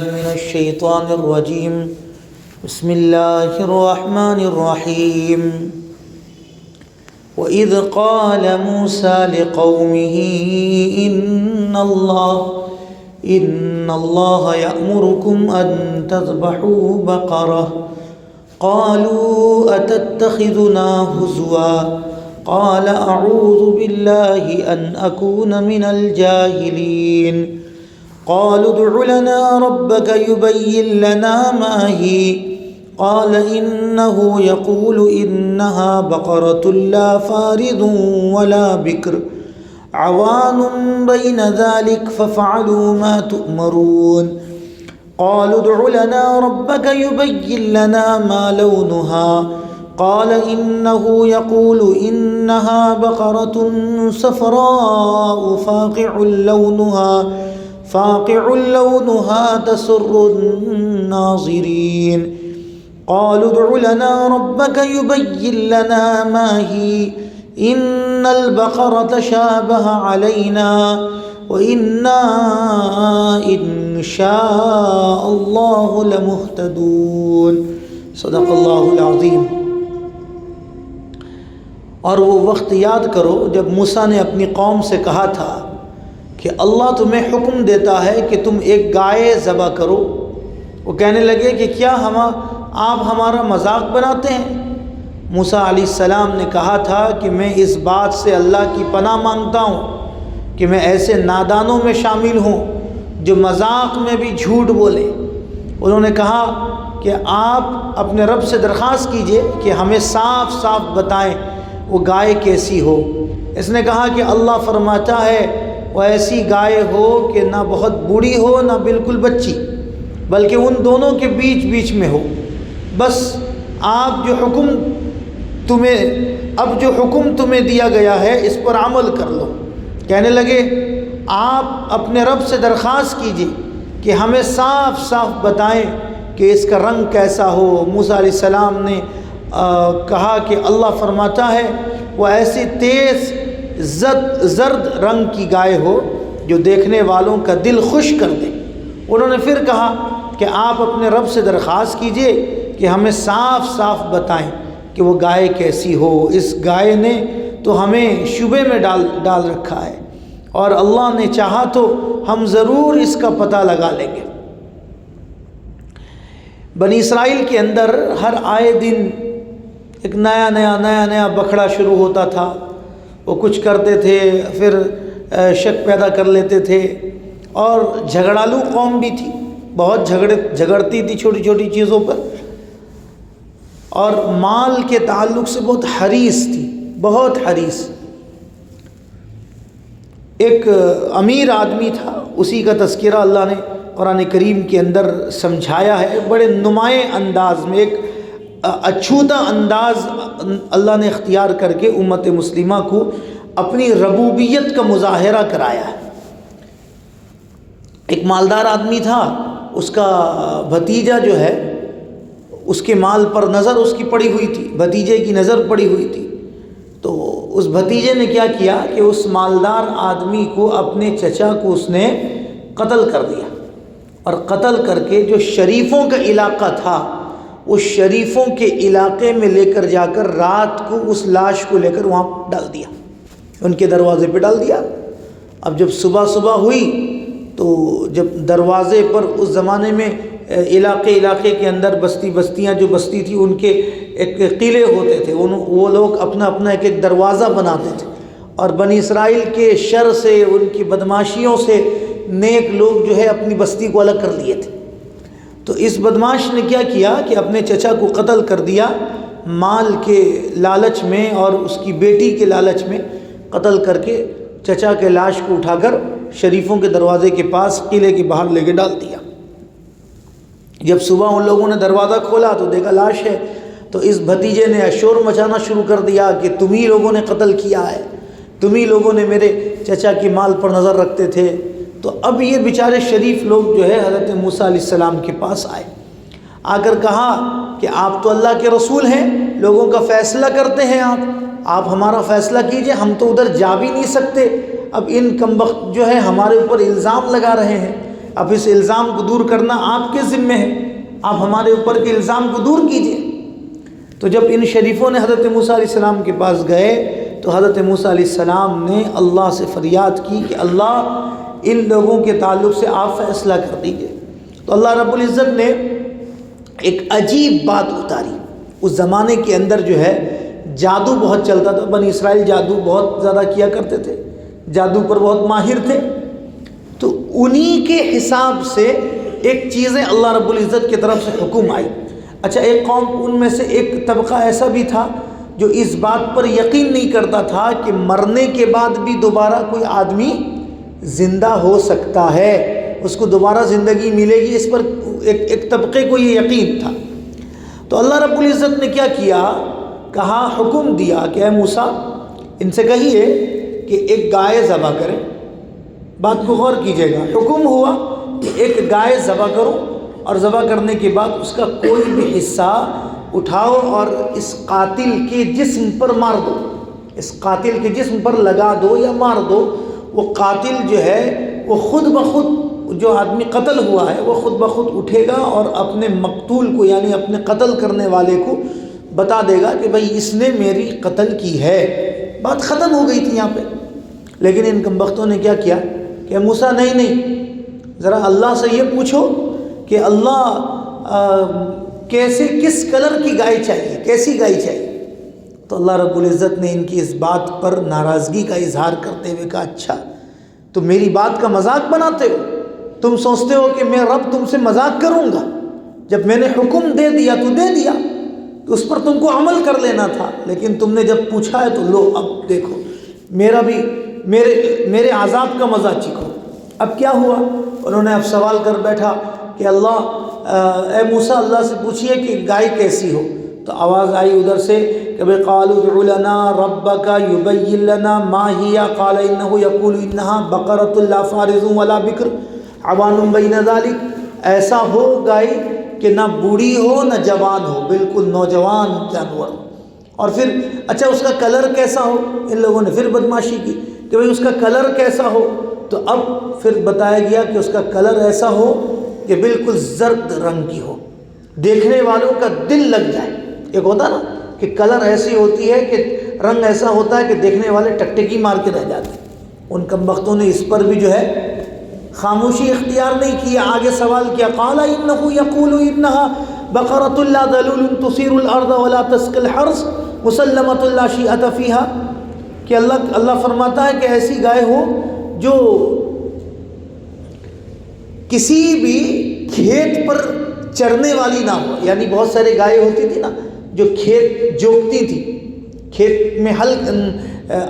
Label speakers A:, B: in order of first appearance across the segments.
A: من الشيطان الرجيم بسم الله الرحمن الرحيم وإذ قال موسى لقومه إن الله يأمركم أن تذبحوا بقرة قالوا أتتخذنا هزوا قال أعوذ بالله أن أكون من الجاهلين قالوا ادع لنا ربك يبين لنا ما هي قال إنه يقول إنها بقرة لا فارض ولا بكر عوان بين ذلك فافعلوا ما تؤمرون قالوا ادع لنا ربك يبين لنا ما لونها قال إنه يقول إنها بقرة صفراء فاقع لونها تسر الناظرين قالوا ادع لنا ربك يبين لنا ما هي إن البقرة شابه علينا وإنا إن شاء الله لمهتدون صدق اللہ العظیم۔ اور وہ وقت یاد کرو جب موسیٰ نے اپنی قوم سے کہا تھا کہ اللہ تمہیں حکم دیتا ہے کہ تم ایک گائے ذبح کرو۔ وہ کہنے لگے کہ کیا آپ ہمارا مذاق بناتے ہیں؟ موسیٰ علیہ السلام نے کہا تھا کہ میں اس بات سے اللہ کی پناہ مانگتا ہوں کہ میں ایسے نادانوں میں شامل ہوں جو مذاق میں بھی جھوٹ بولیں۔ انہوں نے کہا کہ آپ اپنے رب سے درخواست کیجئے کہ ہمیں صاف صاف بتائیں وہ گائے کیسی ہو۔ اس نے کہا کہ اللہ فرماتا ہے وہ ایسی گائے ہو کہ نہ بہت بوڑھی ہو نہ بالکل بچی، بلکہ ان دونوں کے بیچ میں ہو۔ بس اب جو حکم تمہیں دیا گیا ہے اس پر عمل کر لو۔ کہنے لگے آپ اپنے رب سے درخواست کیجئے کہ ہمیں صاف صاف بتائیں کہ اس کا رنگ کیسا ہو۔ موسیٰ علیہ السلام نے کہا کہ اللہ فرماتا ہے وہ ایسی تیز زرد رنگ کی گائے ہو جو دیکھنے والوں کا دل خوش کر دے۔ انہوں نے پھر کہا کہ آپ اپنے رب سے درخواست کیجئے کہ ہمیں صاف صاف بتائیں کہ وہ گائے کیسی ہو۔ اس گائے نے تو ہمیں شبے میں ڈال رکھا ہے، اور اللہ نے چاہا تو ہم ضرور اس کا پتہ لگا لیں گے۔ بنی اسرائیل کے اندر ہر آئے دن ایک نیا بکھڑا شروع ہوتا تھا۔ وہ کچھ کرتے تھے پھر شک پیدا کر لیتے تھے، اور جھگڑالو قوم بھی تھی، بہت جھگڑتی تھی چھوٹی چھوٹی چیزوں پر، اور مال کے تعلق سے بہت حریص تھی، بہت حریص۔ ایک امیر آدمی تھا، اسی کا تذکرہ اللہ نے قرآن کریم کے اندر سمجھایا ہے بڑے نمایاں انداز میں۔ ایک اچھوتا انداز اللہ نے اختیار کر کے امت مسلمہ کو اپنی ربوبیت کا مظاہرہ کرایا ہے۔ ایک مالدار آدمی تھا، اس کا بھتیجا جو ہے اس کے مال پر نظر اس کی پڑی ہوئی تھی، بھتیجے کی نظر پڑی ہوئی تھی۔ تو اس بھتیجے نے کیا کیا کہ اس مالدار آدمی کو، اپنے چچا کو اس نے قتل کر دیا، اور قتل کر کے جو شریفوں کا علاقہ تھا اس شریفوں کے علاقے میں لے کر جا کر رات کو اس لاش کو لے کر وہاں ڈال دیا، ان کے دروازے پہ ڈال دیا۔ اب جب صبح ہوئی تو جب دروازے پر اس زمانے میں علاقے کے اندر بستیاں جو بستی تھی ان کے ایک قلعے ہوتے تھے، وہ لوگ اپنا ایک دروازہ بناتے تھے، اور بنی اسرائیل کے شر سے، ان کی بدماشیوں سے نیک لوگ جو ہے اپنی بستی کو الگ کر لیے تھے۔ تو اس بدماش نے کیا کیا کہ اپنے چچا کو قتل کر دیا، مال کے لالچ میں اور اس کی بیٹی کے لالچ میں قتل کر کے چچا کے لاش کو اٹھا کر شریفوں کے دروازے کے پاس قلعے کے باہر لے کے ڈال دیا۔ جب صبح ان لوگوں نے دروازہ کھولا تو دیکھا لاش ہے، تو اس بھتیجے نے شور مچانا شروع کر دیا کہ تم ہی لوگوں نے قتل کیا ہے، تم ہی لوگوں نے میرے چچا کی مال پر نظر رکھتے تھے۔ تو اب یہ بیچارے شریف لوگ جو ہے حضرت موسیٰ علیہ السلام کے پاس آئے، آ کر کہا کہ آپ تو اللہ کے رسول ہیں، لوگوں کا فیصلہ کرتے ہیں، آپ ہمارا فیصلہ کیجئے، ہم تو ادھر جا بھی نہیں سکتے، اب ان کمبخت جو ہے ہمارے اوپر الزام لگا رہے ہیں، اب اس الزام کو دور کرنا آپ کے ذمہ ہے، آپ ہمارے اوپر کے الزام کو دور کیجئے۔ تو جب ان شریفوں نے حضرت موسیٰ علیہ السلام کے پاس گئے تو حضرت موسیٰ علیہ السلام نے اللہ سے فریاد کی کہ اللہ ان لوگوں کے تعلق سے آپ فیصلہ کر دیجئے۔ تو اللہ رب العزت نے ایک عجیب بات اتاری۔ اس زمانے کے اندر جو ہے جادو بہت چلتا تھا، بنی اسرائیل جادو بہت زیادہ کیا کرتے تھے، جادو پر بہت ماہر تھے۔ تو انہی کے حساب سے ایک چیزیں اللہ رب العزت کی طرف سے حکم آئی۔ اچھا، ایک قوم ان میں سے ایک طبقہ ایسا بھی تھا جو اس بات پر یقین نہیں کرتا تھا کہ مرنے کے بعد بھی دوبارہ کوئی آدمی زندہ ہو سکتا ہے، اس کو دوبارہ زندگی ملے گی، اس پر ایک طبقے کو یہ یقین تھا۔ تو اللہ رب العزت نے کیا کیا، کہا، حکم دیا کہ اے موسیٰ ان سے کہیے کہ ایک گائے ذبح کریں۔ بات کو غور کیجیے گا، حکم ہوا کہ ایک گائے ذبح کرو اور ذبح کرنے کے بعد اس کا کوئی بھی حصہ اٹھاؤ اور اس قاتل کے جسم پر مار دو، اس قاتل کے جسم پر لگا دو یا مار دو۔ وہ قاتل جو ہے وہ خود بخود، جو آدمی قتل ہوا ہے وہ خود بخود اٹھے گا اور اپنے مقتول کو یعنی اپنے قتل کرنے والے کو بتا دے گا کہ بھئی اس نے میری قتل کی ہے۔ بات ختم ہو گئی تھی یہاں پہ۔ لیکن ان کمبختوں نے کیا کیا کہ موسیٰ نہیں، ذرا اللہ سے یہ پوچھو کہ اللہ کیسے، کس کلر کی گائے چاہیے، کیسی گائے چاہیے۔ تو اللہ رب العزت نے ان کی اس بات پر ناراضگی کا اظہار کرتے ہوئے کہا، اچھا تم میری بات کا مذاق بناتے ہو، تم سوچتے ہو کہ میں رب تم سے مذاق کروں گا؟ جب میں نے حکم دے دیا تو دے دیا، تو اس پر تم کو عمل کر لینا تھا، لیکن تم نے جب پوچھا ہے تو لو اب دیکھو میرا بھی میرے عذاب کا مزہ چکھو۔ اب کیا ہوا، انہوں نے اب سوال کر بیٹھا کہ اللہ اے موسیٰ اللہ سے پوچھئے کہ گائے کیسی ہو۔ تو آواز آئی ادھر سے کہ قالوا ادع لنا ربک یبین لنا ما ہی قال انہ یقول انہا بقرۃ لا فارض ولا بکر عوان بین ذلک، ایسا ہو گائے کہ نہ بوڑھی ہو نہ جوان ہو، بالکل نوجوان جانور ہو۔ اور پھر اچھا اس کا کلر کیسا ہو، ان لوگوں نے پھر بدماشی کی کہ بھئی اس کا کلر کیسا ہو۔ تو اب پھر بتایا گیا کہ اس کا کلر ایسا ہو کہ بالکل زرد رنگ کی ہو، دیکھنے والوں کا دل لگ جائے۔ ایک ہوتا نا کہ کلر ایسی ہوتی ہے کہ رنگ ایسا ہوتا ہے کہ دیکھنے والے ٹکٹکی مار کے رہ جاتے ہیں۔ ان کمبختوں نے اس پر بھی جو ہے خاموشی اختیار نہیں کیا، آگے سوال کیا، قال انہ یقول انہا بقرۃ لا ذلول تثیر الارض ولا تسقی الحرث مسلمۃ لا شیئۃ فیہا، کہ اللہ فرماتا ہے کہ ایسی گائے ہو جو کسی بھی کھیت پر چرنے والی نہ ہو، یعنی بہت سارے گائے ہوتی تھی نا جو کھیت جوکتی تھی، کھیت میں ہل،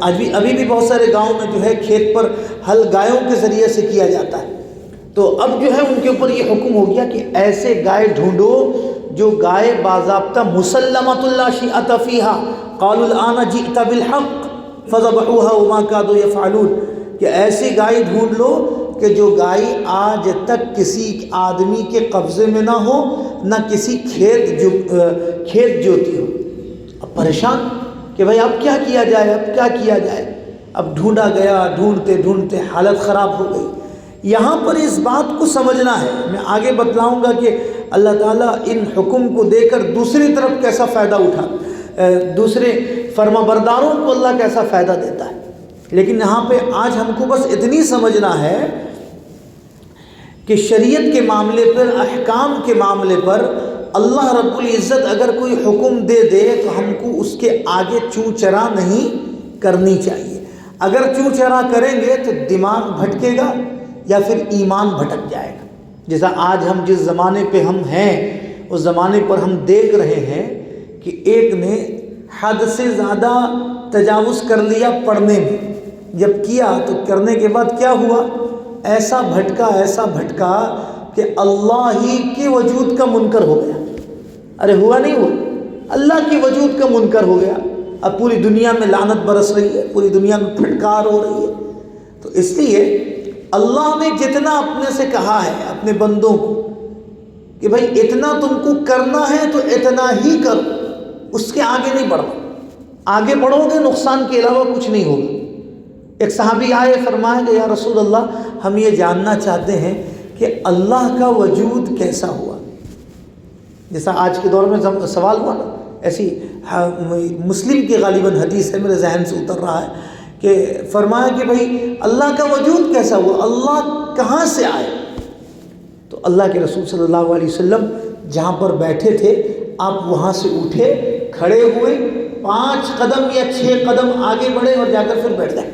A: ابھی بھی بہت سارے گاؤں میں جو ہے کھیت پر ہل گایوں کے ذریعے سے کیا جاتا ہے۔ تو اب جو ہے ان کے اوپر یہ حکم ہو گیا کہ ایسے گائے ڈھونڈو جو گائے باضابطہ مسلمۃ لا شیئۃ فیہا قالوا الآن جئت بالحق فذبحوها وما كادوا يفعلون، کہ ایسی گائے ڈھونڈ لو کہ جو گائے آج تک کسی آدمی کے قبضے میں نہ ہو، نہ کسی کھیت جوتی ہو۔ اب پریشان کہ بھائی اب کیا کیا جائے، اب کیا کیا جائے۔ اب ڈھونڈا گیا، ڈھونڈتے ڈھونڈتے حالت خراب ہو گئی۔ یہاں پر اس بات کو سمجھنا ہے، میں آگے بتلاؤں گا کہ اللہ تعالیٰ ان حکم کو دے کر دوسری طرف کیسا فائدہ اٹھا، دوسرے فرما برداروں کو اللہ کیسا فائدہ دیتا ہے۔ لیکن یہاں پہ آج ہم کو بس اتنی سمجھنا ہے کہ شریعت کے معاملے پر، احکام کے معاملے پر اللہ رب العزت اگر کوئی حکم دے دے تو ہم کو اس کے آگے چوں چرا نہیں کرنی چاہیے۔ اگر چوں چرا کریں گے تو دماغ بھٹکے گا یا پھر ایمان بھٹک جائے گا۔ جیسا آج ہم جس زمانے پہ ہم ہیں اس زمانے پر ہم دیکھ رہے ہیں کہ ایک نے حد سے زیادہ تجاوز کر لیا پڑھنے میں، جب کیا تو کرنے کے بعد کیا ہوا، ایسا بھٹکا کہ اللہ ہی کے وجود کا منکر ہو گیا۔ ارے ہوا نہیں، وہ اللہ کے وجود کا منکر ہو گیا۔ اب پوری دنیا میں لعنت برس رہی ہے، پوری دنیا میں پھٹکار ہو رہی ہے۔ تو اس لیے اللہ نے جتنا اپنے سے کہا ہے اپنے بندوں کو کہ بھائی اتنا تم کو کرنا ہے تو اتنا ہی کرو، اس کے آگے نہیں بڑھو۔ آگے بڑھو گے نقصان کے علاوہ کچھ نہیں ہوگا۔ ایک صحابی آئے، فرمایا کہ یا رسول اللہ ہم یہ جاننا چاہتے ہیں کہ اللہ کا وجود کیسا ہوا. جیسا آج کے دور میں سوال ہوا نا، ایسی مسلم کی غالباً حدیث ہے، میرے ذہن سے اتر رہا ہے کہ فرمایا کہ بھائی اللہ کا وجود کیسا ہوا، اللہ کہاں سے آئے. تو اللہ کے رسول صلی اللہ علیہ وسلم جہاں پر بیٹھے تھے آپ وہاں سے اٹھے، کھڑے ہوئے، 5 قدم یا 6 قدم آگے بڑھے اور جا کر پھر بیٹھ گئے.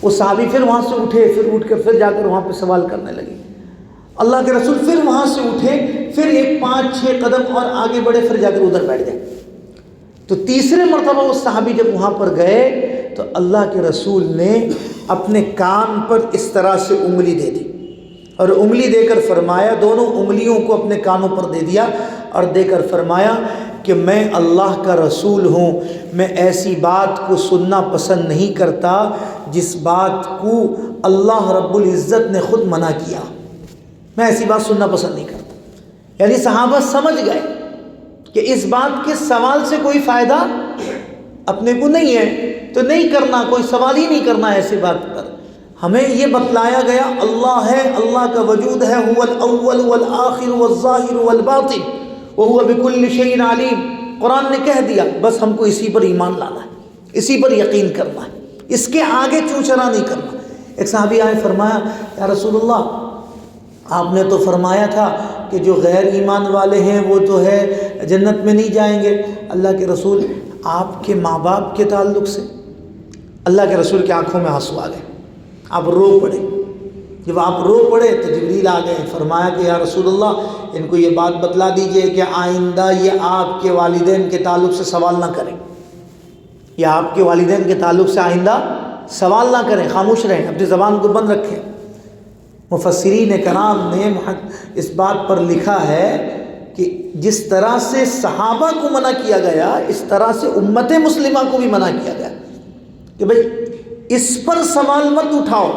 A: وہ صحابی پھر وہاں سے اٹھے، پھر اٹھ کر پھر جا کر وہاں پہ سوال کرنے لگے. اللہ کے رسول پھر وہاں سے اٹھے، پھر ایک 5-6 قدم اور آگے بڑھے، پھر جا کر ادھر بیٹھ گئے. تو تیسرے مرتبہ وہ صحابی جب وہاں پر گئے تو اللہ کے رسول نے اپنے کان پر اس طرح سے انگلی دے دی اور انگلی دے کر فرمایا، دونوں انگلیوں کو اپنے کانوں پر دے دیا اور دے کر فرمایا کہ میں اللہ کا رسول ہوں، میں ایسی بات کو سننا پسند نہیں کرتا جس بات کو اللہ رب العزت نے خود منع کیا. میں ایسی بات سننا پسند نہیں کرتا. یعنی صحابہ سمجھ گئے کہ اس بات کے سوال سے کوئی فائدہ اپنے کو نہیں ہے، تو نہیں کرنا، کوئی سوال ہی نہیں کرنا ایسی بات پر. ہمیں یہ بتلایا گیا اللہ ہے، اللہ کا وجود ہے، هو الاول والآخر والظاہر والباطن وهو بكل شيء علیم. قرآن نے کہہ دیا، بس ہم کو اسی پر ایمان لانا ہے، اسی پر یقین کرنا ہے، اس کے آگے چوچرا نہیں کرنا. ایک صحابی آئے، فرمایا یا رسول اللہ آپ نے تو فرمایا تھا کہ جو غیر ایمان والے ہیں وہ تو ہے جنت میں نہیں جائیں گے. اللہ کے رسول آپ کے ماں باپ کے تعلق سے. اللہ کے رسول کی آنکھوں میں آنسو آ گئے، آپ رو پڑے. جب آپ رو پڑے تو جبریل آ گئے، فرمایا کہ یا رسول اللہ ان کو یہ بات بتلا دیجئے کہ آئندہ یہ آپ کے والدین کے تعلق سے سوال نہ کریں، یا آپ کے والدین کے تعلق سے آئندہ سوال نہ کریں، خاموش رہیں، اپنی زبان کو بند رکھیں. مفسرین کرام نے اس بات پر لکھا ہے کہ جس طرح سے صحابہ کو منع کیا گیا اس طرح سے امت مسلمہ کو بھی منع کیا گیا کہ بھئی اس پر سوال مت اٹھاؤ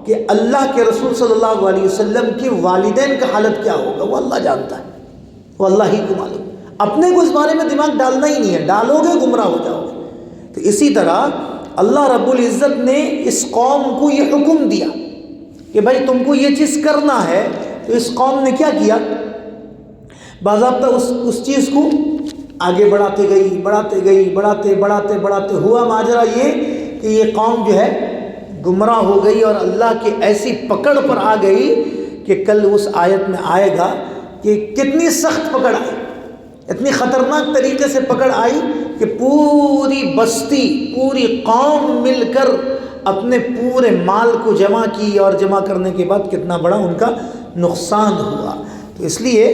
A: کہ اللہ کے رسول صلی اللہ علیہ وسلم کے والدین کا حالت کیا ہوگا، وہ اللہ جانتا ہے، وہ اللہ ہی کو معلوم. اپنے کو اس بارے میں دماغ ڈالنا ہی نہیں ہے، ڈالو گے گمراہ ہو جاؤ گے. تو اسی طرح اللہ رب العزت نے اس قوم کو یہ حکم دیا کہ بھائی تم کو یہ چیز کرنا ہے. تو اس قوم نے کیا کیا، باضابطہ اس چیز کو آگے بڑھاتے گئی. ہوا ماجرا یہ کہ یہ قوم جو ہے گمراہ ہو گئی اور اللہ کی ایسی پکڑ پر آ گئی کہ کل اس آیت میں آئے گا کہ کتنی سخت پکڑ آئی، اتنی خطرناک طریقے سے پکڑ آئی کہ پوری بستی، پوری قوم مل کر اپنے پورے مال کو جمع کی اور جمع کرنے کے بعد کتنا بڑا ان کا نقصان ہوا. تو اس لیے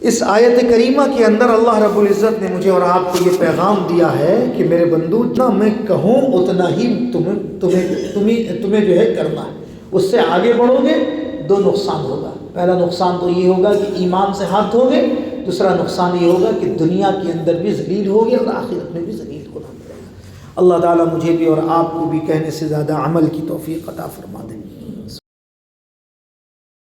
A: اس آیت کریمہ کے اندر اللہ رب العزت نے مجھے اور آپ کو یہ پیغام دیا ہے کہ میرے بندو جتنا میں کہوں اتنا ہی تمہیں جو ہے کرنا ہے. اس سے آگے بڑھو گے 2 نقصان ہوگا. پہلا نقصان تو یہ ہوگا کہ ایمان سے ہاتھ دھو گے، دوسرا نقصان یہ ہوگا کہ دنیا کے اندر بھی ذلیل ہوگے اور آخرت میں بھی ذلیل ہونا پڑے گا. اللہ تعالیٰ مجھے بھی اور آپ کو بھی کہنے سے زیادہ عمل کی توفیق عطا فرما دے.